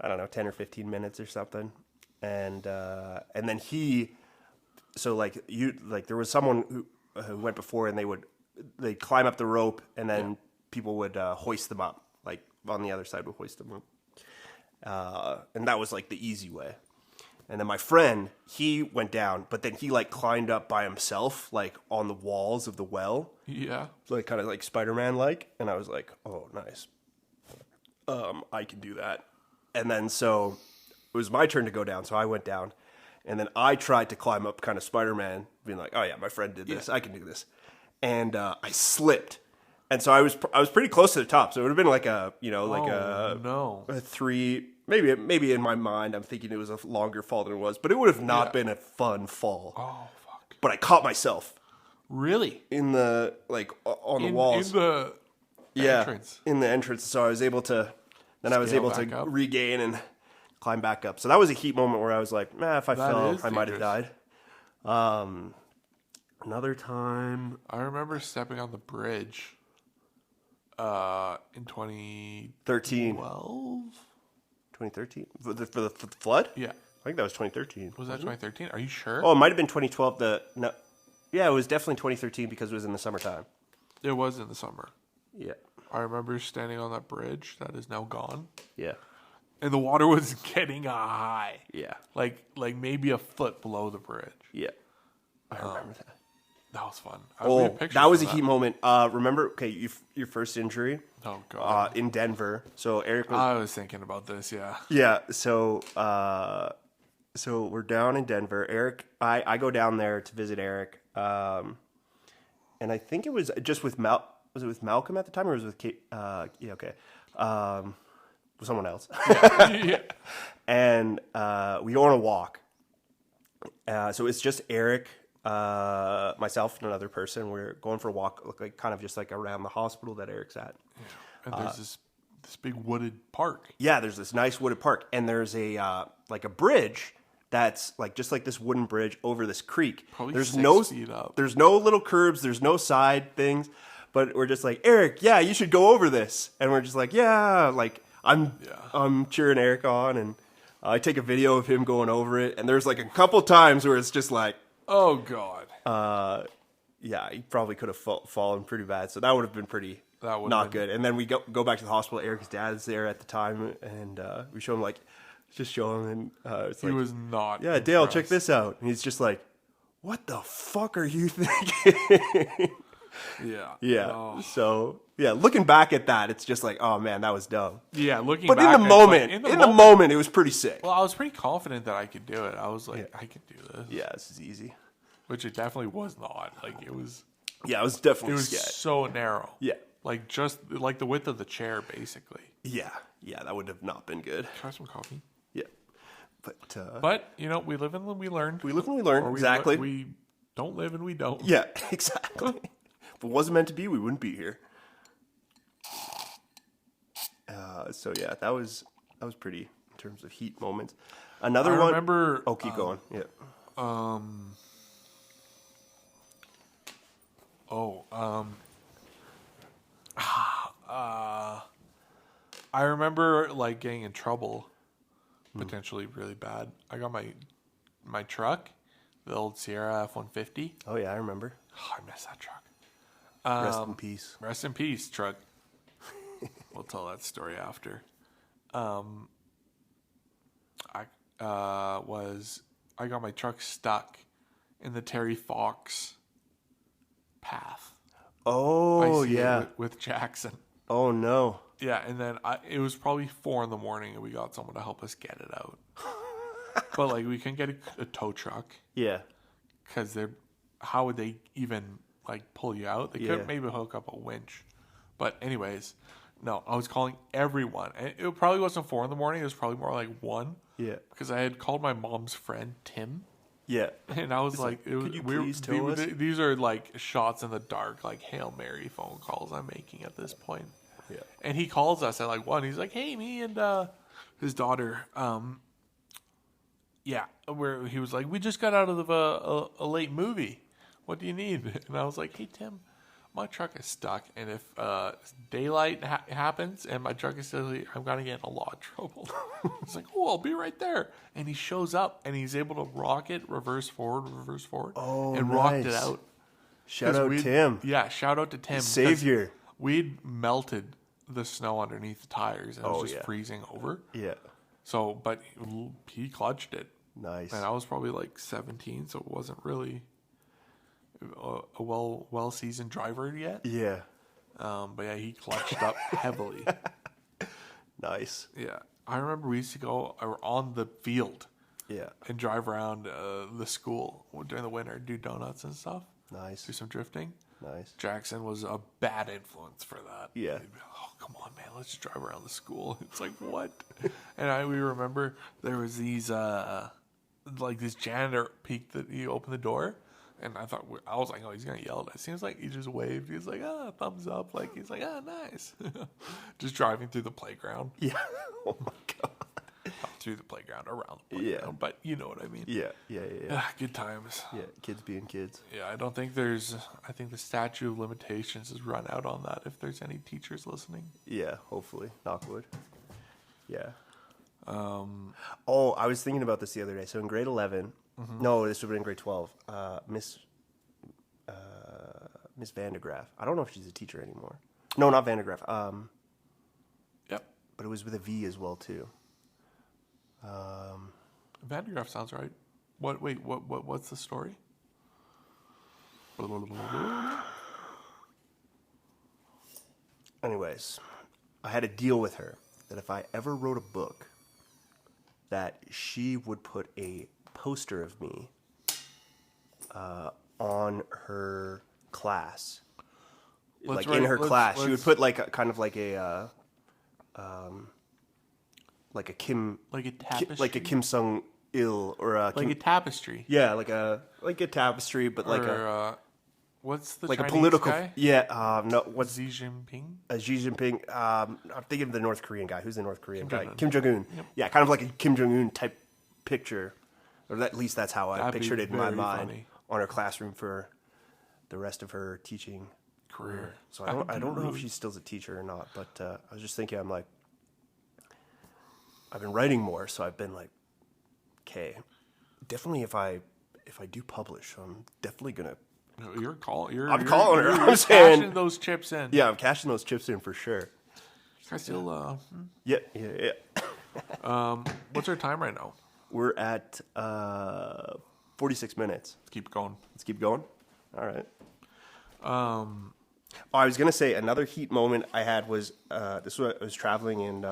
don't know, 10 or 15 minutes or something, and then there was someone who went before, and they'd climb up the rope, and then people would hoist them up, like on the other side would hoist them up, and that was like the easy way. And then my friend, he went down, but then he like climbed up by himself, like on the walls of the well. Yeah, like kind of like Spider-Man like, and I was like, oh, nice. I can do that. And then so it was my turn to go down, so I went down. And then I tried to climb up kind of Spider-Man, being like, oh yeah, my friend did this. I can do this. And I slipped. And so I was pretty close to the top. So it would have been like a 3, maybe in my mind, I'm thinking it was a longer fall than it was. But it would have not been a fun fall. Oh, fuck. But I caught myself. Really? In the, like, on the walls. In the entrance. In the entrance. So I was able to, regain and climb back up. So that was a heat moment where I was like, if I fell, I might have died. Another time, I remember stepping on the bridge in 2013. 2013 for the flood. Yeah, I think that was 2013. was that 2013? Are you sure? Oh, it might have been 2012. No, yeah, it was definitely 2013 because it was in the summertime. It was in the summer. Yeah, I remember standing on that bridge that is now gone. yeah, And the water was getting high. yeah, Like maybe a foot below the bridge. yeah. I remember that. That was fun. Oh, that was a heat moment. Remember? Okay, your first injury. Oh god. In Denver. So Eric was. I was thinking about this. Yeah. Yeah. So we're down in Denver. Eric, I go down there to visit Eric. And I think it was just with Was it with Malcolm at the time, or was it with Kate? Yeah. Okay. With someone else. Yeah. And we go on a walk. So it's just Eric, myself, and another person. We're going for a walk, like kind of just like around the hospital that Eric's at. Yeah. And there's this big wooded park. Yeah, there's this nice wooded park, and there's a like a bridge that's like just like this wooden bridge over this creek. Probably there's 6 feet up. There's no little curbs. There's no side things. But we're just like, Eric, yeah, you should go over this. And we're just like, yeah, like I'm cheering Eric on, and I take a video of him going over it. And there's like a couple times where it's just like, oh god. Yeah, he probably could have fallen pretty bad. So that would have been pretty not good. And then we go back to the hospital. Eric's dad's there at the time, and we show him and it's He was not. Yeah, Dale, check this out. And he's just like, what the fuck are you thinking? Yeah. Yeah. Oh. So yeah, looking back at that, it's just like, oh man, that was dumb. Yeah, looking But back, in the moment, it was pretty sick. Well, I was pretty confident that I could do it. I was like, I could do this. Yeah, this is easy. Which it definitely was not. Like it was. Yeah, it was definitely. It was sketch. so narrow. Yeah. Like just like the width of the chair, basically. Yeah, that would have not been good. Try some coffee. Yeah, but we live and we learn. We live and we learn. Or exactly. We don't live and we don't. Yeah, exactly. If it wasn't meant to be, we wouldn't be here. So yeah, that was pretty in terms of heat moments. Another one. Remember. Oh, keep going. Yeah. I remember like getting in trouble, potentially really bad. I got my truck, the old Sierra F-150. Oh yeah, I remember. Oh, I miss that truck. Rest in peace. Rest in peace, truck. We'll tell that story after. I got my truck stuck in the Terry Fox path. Oh yeah, with Jackson. Oh no. Yeah, and then it was probably 4 a.m. and we got someone to help us get it out. But like we couldn't get a tow truck. Yeah. Because how would they even like pull you out? They could maybe hook up a winch. But anyways, no, I was calling everyone. And it probably wasn't 4 a.m. It was probably more like 1. Yeah. Because I had called my mom's friend, Tim. Yeah. And I was like, could you please tell us? These are like shots in the dark, like Hail Mary phone calls I'm making at this point. Yeah. And he calls us at like 1. He's like, hey, me and his daughter, where he was like, we just got out of a late movie. What do you need? And I was like, hey, Tim, my truck is stuck. And if daylight happens and my truck is still here, I'm going to get in a lot of trouble. He's like, oh, I'll be right there. And he shows up and he's able to rock it, reverse forward, and rocked it out. Shout out Tim. Yeah, shout out to Tim. Savior. We'd melted the snow underneath the tires and it was just freezing over. Yeah. So, but he clutched it. Nice. And I was probably like 17, so it wasn't really a well seasoned driver yet. Yeah. But yeah, he clutched up heavily. Nice. Yeah. I remember we used to go on the field. Yeah. And drive around the school during the winter, do donuts and stuff. Nice. Do some drifting. Nice. Jackson was a bad influence for that. Yeah. He'd be like, oh, come on, man, let's just drive around the school. It's like, what? And we remember there was these, like this janitor peeked that he opened the door. And I was like, oh, he's going to yell at us. He was like, he just waved. He was like, thumbs up. Like, he's like, nice. Just driving through the playground. Yeah. Oh my God. through the playground, around the playground, but you know what I mean. Yeah. Good times. Yeah, kids being kids. Yeah, I think the statute of limitations has run out on that, if there's any teachers listening. Yeah, hopefully. Knock wood. Yeah. I was thinking about this the other day. So in grade 11, no, this would have been in grade 12, Miss Vandegraff. I don't know if she's a teacher anymore. No, not Vandegraff. Yep. But it was with a V as well, too. Vandegraff sounds right. What's the story? Anyways, I had a deal with her that if I ever wrote a book, that she would put a poster of me on her class. In her class. She would put like a kind of like a like a Kim, like a tapestry, like a Kim Sung Il, or a like a tapestry. Yeah, like a tapestry, but like what's the like Chinese a political guy? Yeah, no, what's Xi Jinping? Xi Jinping. I'm thinking of the North Korean guy. Who's the North Korean guy? Jong-un. Kim Jong-un. Yep. Yeah, kind of like a Kim Jong-un type picture, or at least that's how I That'd pictured be it in my very mind funny. on her classroom for the rest of her teaching Career. So I don't know if she's still a teacher or not, but I was just thinking, I'm like, I've been writing more, so I've been like, okay, definitely if I do publish, I'm definitely gonna. I'm calling her. I'm saying cashing those chips in. Yeah, I'm cashing those chips in for sure. I still. Yeah. What's our time right now? We're at 46 minutes. Let's keep going. All right. I was gonna say another heat moment I had was I was traveling, and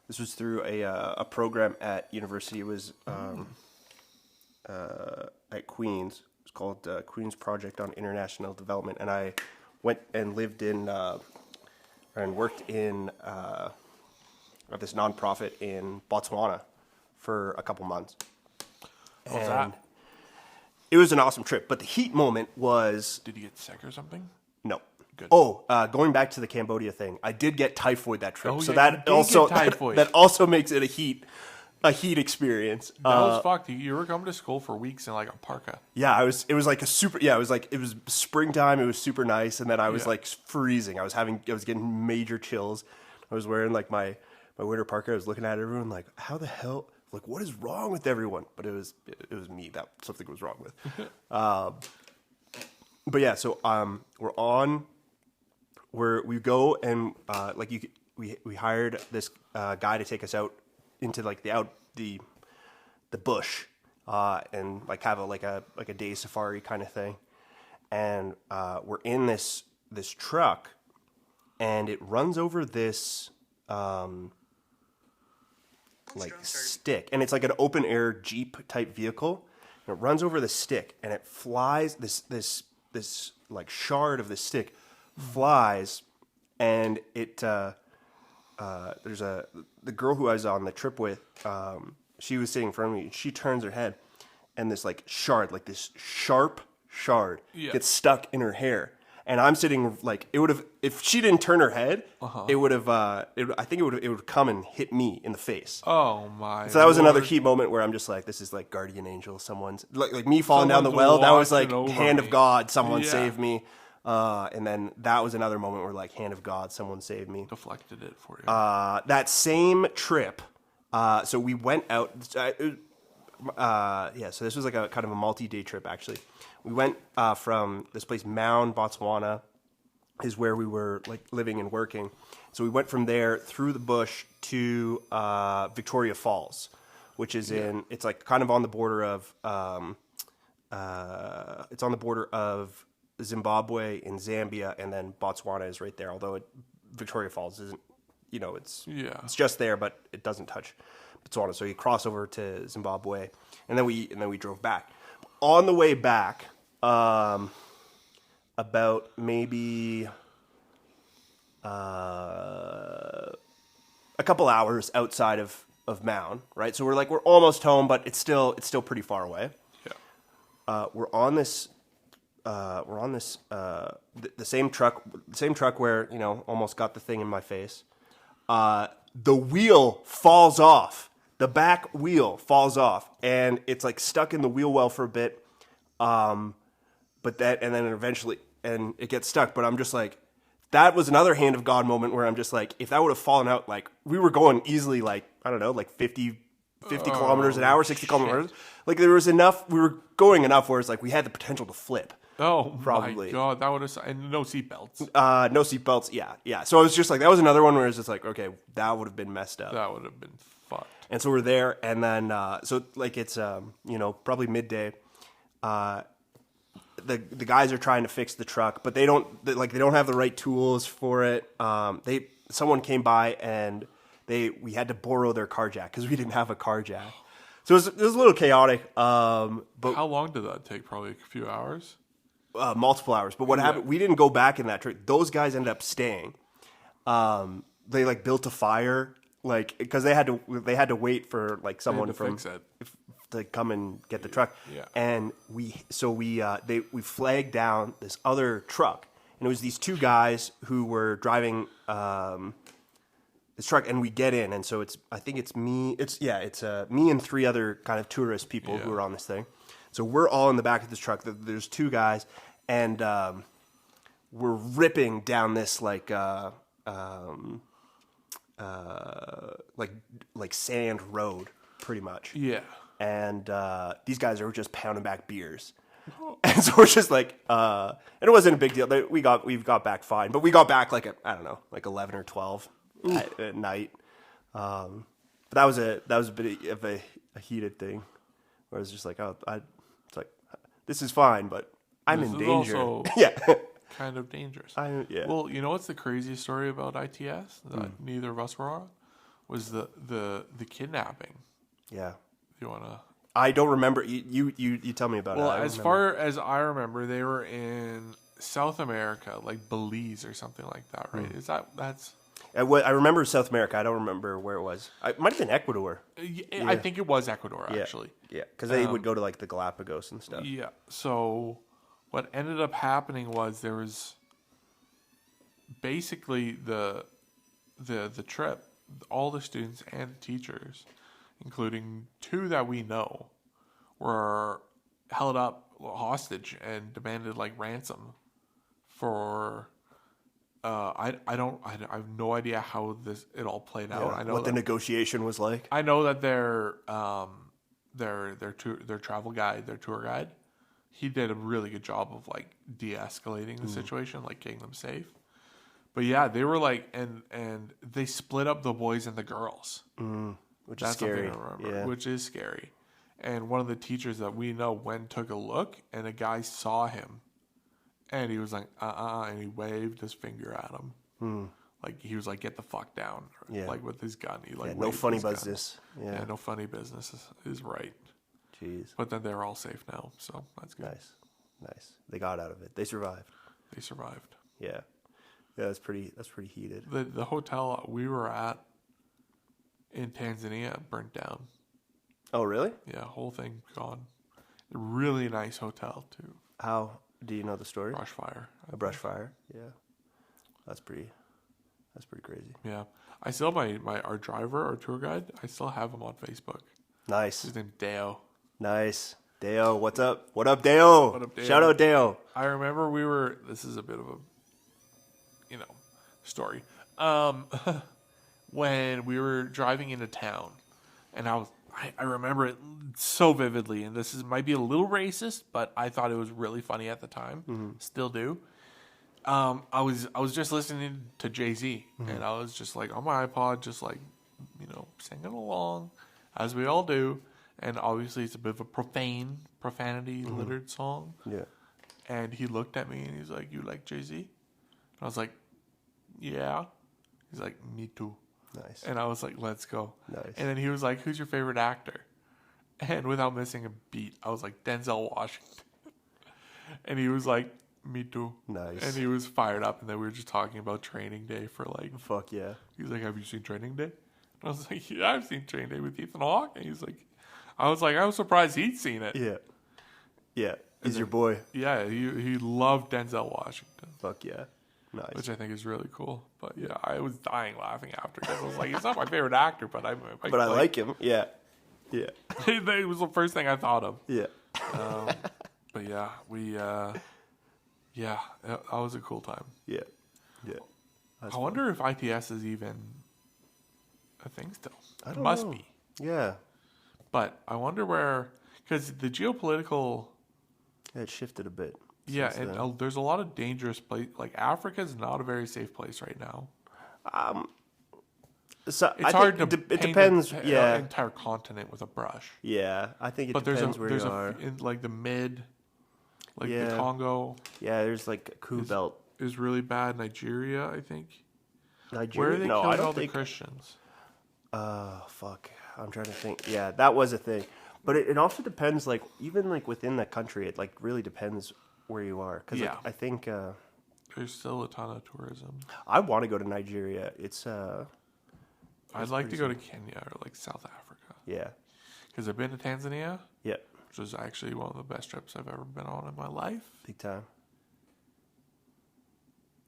this was through a program at university. It was at Queen's. It's called Queen's Project on International Development, and I went and lived in and worked in at this nonprofit in Botswana for a couple months. What was that? It was an awesome trip, but the heat moment was... Did you get sick or something? No. Good. Going back to the Cambodia thing, I did get typhoid that trip, so yeah, that also makes it a heat experience. That was fucked. You were coming to school for weeks in like a parka. Yeah, it was springtime. It was super nice, and then I was like freezing. I was getting major chills. I was wearing like my winter parka. I was looking at everyone like, how the hell? Like, what is wrong with everyone? But it was me that something was wrong with. But yeah, so we go and we hired this guy to take us out into like the bush and like have a day safari kind of thing, and we're in this truck, and it runs over this stick, and it's like an open air Jeep type vehicle, and it runs over the stick, and it flies this like shard of the stick flies, and it there's the girl who I was on the trip with, she was sitting in front of me, and she turns her head, and this like shard, like this sharp shard gets stuck in her hair. And I'm sitting like, it would have, if she didn't turn her head, it would have, I think it would come and hit me in the face. Oh my! So that was another key moment where I'm just like, this is like guardian angel. Someone's like me falling down the well. That was like hand of God. Someone saved me. And then that was another moment where like hand of God, someone saved me. Deflected it for you. That same trip. So we went out. So this was like a kind of a multi-day trip actually. We went from this place, Mound, Botswana, is where we were like living and working. So we went from there through the bush to Victoria Falls, which is it's like kind of on the border of Zimbabwe and Zambia, and then Botswana is right there. Although Victoria Falls isn't, it's just there, but it doesn't touch Botswana. So you cross over to Zimbabwe, and then we drove back. On the way back, about maybe a couple hours outside of Mound, right? So we're almost home, but it's still pretty far away. Yeah. We're on this the same truck where almost got the thing in my face. The wheel falls off the back wheel falls off, and it's like stuck in the wheel well for a bit. But that, and then eventually, and it gets stuck. But I'm just like, that was another hand of God moment where I'm just like, if that would have fallen out, like we were going easily, like I don't know, like 50 kilometers an hour, 60 kilometers. Like there was enough, we were going enough where it's like we had the potential to flip. Oh, probably. My God. That would have... And no seatbelts. No seatbelts, yeah. So I was just like, that was another one where it's just like, okay, that would have been messed up. That would have been fucked. And so we're there, and then, so like it's, probably midday. The guys are trying to fix the truck, but they don't have the right tools for it. Someone came by and we had to borrow their car jack because we didn't have a car jack. So it was a little chaotic. But how long did that take? Probably a few hours? Multiple hours. But what happened, we didn't go back in that truck. Those guys ended up staying. They like built a fire, like, because they had to wait for like someone to come and get the truck. Yeah. And we flagged down this other truck, and it was these two guys who were driving this truck, and we get in, and so I think it's me and three other kind of tourist people who are on this thing. So we're all in the back of this truck. There's two guys, and we're ripping down this like sand road, pretty much. Yeah. And these guys are just pounding back beers, and so we're just like, and it wasn't a big deal. We got back fine, but we got back like I don't know, like 11 or 12 at night. But that was a bit of a heated thing, where I was just like, it's like, this is fine, but I'm in danger. Also yeah. Kind of dangerous. Yeah. Well, you know what's the craziest story about ITS that neither of us were on? Was the kidnapping. Yeah. You wanna? I don't remember. You tell me about it. Well, as far as I remember, they were in South America, like Belize or something like that, right? Is that's? I remember South America. I don't remember where it was. It might have been Ecuador. I think it was Ecuador, actually. Yeah, because they would go to like the Galapagos and stuff. Yeah. So what ended up happening was there was basically the trip, all the students and the teachers, including two that we know, were held up hostage and demanded like ransom for. I have no idea how it all played out. I know what the negotiation was like. I know that their travel guide, their tour guide, he did a really good job of like de-escalating the situation, like getting them safe. But yeah, they were like, and they split up the boys and the girls, which is scary. Something I remember, which is scary. And one of the teachers that we know went and took a look, and a guy saw him. And he was like, and he waved his finger at him. Like, he was like, get the fuck down. Like, with his gun. He like, no funny business. Yeah, no funny business is right. Jeez. But then they're all safe now, so that's good. Nice. They got out of it. They survived. Yeah. Yeah, that's pretty heated. The hotel we were at in Tanzania burnt down. Oh, really? Yeah, whole thing gone. A really nice hotel, too. How? Do you know the story? Brush fire. A brush fire? Yeah. That's pretty crazy. Yeah. I still our driver, our tour guide, I still have him on Facebook. Nice. His name's Deo. Nice. Deo, what's up? What up, Deo? What up, Deo? Shout out, Deo. I remember this is a bit of a, story. When we were driving into town, and I remember it so vividly, and might be a little racist, but I thought it was really funny at the time. Still do. I was just listening to Jay-Z, and I was just like on my iPod, just like, singing along, as we all do. And obviously it's a bit of a profanity littered song. Yeah. And he looked at me and he's like, "You like Jay-Z?" And I was like, "Yeah." He's like, "Me too." Nice. And I was like, "Let's go." Nice. And then he was like, "Who's your favorite actor?" And without missing a beat, I was like, "Denzel Washington." And he was like, "Me too." Nice. And he was fired up. And then we were just talking about Training Day for like... Fuck yeah. He was like, "Have you seen Training Day?" And I was like, "Yeah, I've seen Training Day with Ethan Hawke." And he's like... I was surprised he'd seen it. Yeah. Yeah. He's your boy. Yeah, he loved Denzel Washington. Fuck yeah. Nice. Which I think is really cool. But yeah, I was dying laughing after because I was like, he's not my favorite actor, but I like him. Yeah. Yeah. It was the first thing I thought of. Yeah. But yeah, that was a cool time. Yeah. Yeah. I wonder if ITS is even a thing still. It must be. Yeah. But I wonder where, because the geopolitical... Yeah, it shifted a bit. Yeah, and there's a lot of dangerous places. Like, Africa is not a very safe place right now. So it's hard to it depends. An entire continent with a brush. Yeah, I think it depends where you are. In like the mid, like Yeah. the Congo. Yeah, there's like a coup belt. Is really bad. Nigeria, I think. Nigeria? Where are they No, killing I don't all think... the Christians? Fuck. I'm trying to think. Yeah, that was a thing. But it also depends, like, even like within the country, it like really depends where you are. Because Yeah. I think... There's still a ton of tourism. I want to go to Nigeria. I'd like to go to Kenya or like South Africa. Yeah. Because I've been to Tanzania. Yeah. Which was actually one of the best trips I've ever been on in my life. Big time.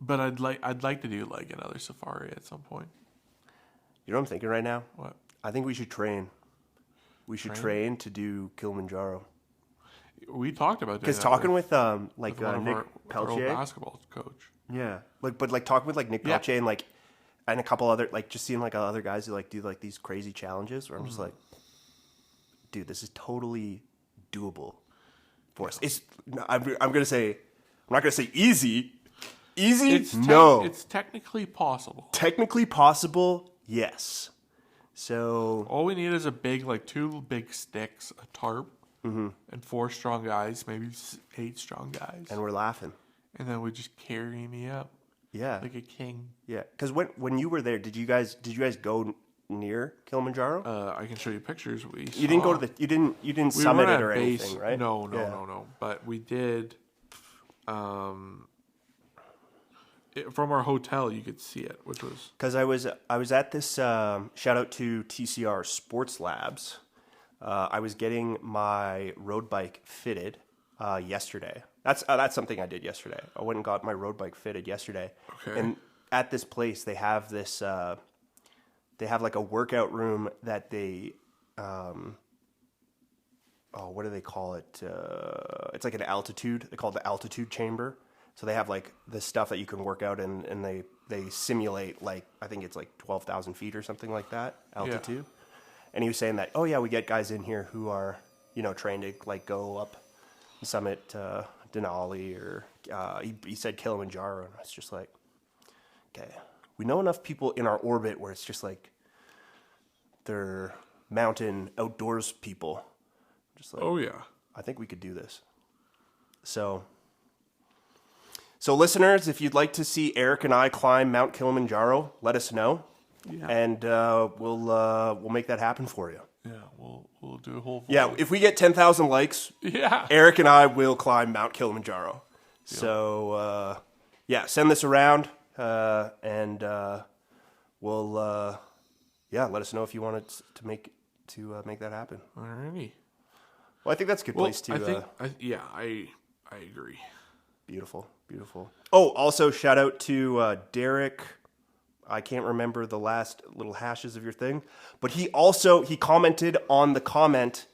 But I'd like to do like another safari at some point. You know what I'm thinking right now? What? I think we should train. We should train to do Kilimanjaro. We talked about that. Because talking with with Nick our Peltier, basketball coach. Yeah, but talking with like Nick Peltier and a couple other just seeing like other guys who like do like these crazy challenges where I'm just like, dude, this is totally doable for us. It's I'm gonna say, I'm not gonna say easy. No, it's technically possible. Technically possible, yes. So all we need is a big, like 2 big sticks, a tarp, and 4 strong guys, maybe 8 strong guys, and we're laughing. And then we just carry me up, like a king. Yeah, because when you were there, did you guys go near Kilimanjaro? I can show you pictures. You didn't go to you didn't summit it or anything, right? No. But we did. From our hotel, you could see it, which was because I was at this shout out to TCR Sports Labs. I was getting my road bike fitted yesterday. That's something I did yesterday. I went and got my road bike fitted yesterday. Okay. And at this place, they have this. They have like a workout room that they. What do they call it? It's like an altitude. They call it the altitude chamber. So they have like the stuff that you can work out in, and they simulate like, I think it's like 12,000 feet or something like that altitude. Yeah. And he was saying that, we get guys in here who are, trained to like go up summit Denali or he said Kilimanjaro. And it's just like, okay, we know enough people in our orbit where it's just like they're mountain outdoors people. Just like, I think we could do this. So listeners, if you'd like to see Eric and I climb Mount Kilimanjaro, let us know, and we'll make that happen for you. Yeah, we'll do a whole. Yeah, if we get 10,000 likes, Eric and I will climb Mount Kilimanjaro. Yeah. So send this around, and we'll let us know if you wanted to make that happen. Alrighty. Well, I think that's a good place to. I agree. Beautiful. Oh, also shout out to Derek. I can't remember the last little hashes of your thing, but he commented on the comment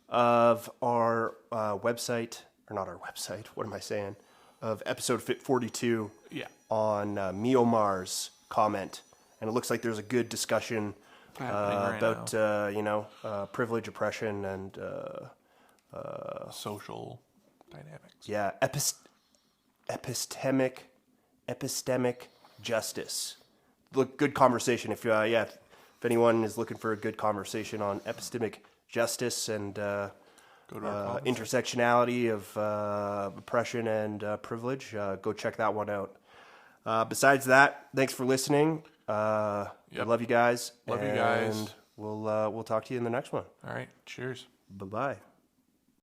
of our website, or not our website. What am I saying? Of episode 42. Yeah. On Miomar's comment, and it looks like there's a good discussion about privilege, oppression, and social dynamics. Yeah. Epistemic justice. Look, good conversation. If anyone is looking for a good conversation on epistemic justice and intersectionality of oppression and privilege, go check that one out. Besides that, thanks for listening. I love you guys. Love you guys. And we'll talk to you in the next one. All right. Cheers. Bye-bye.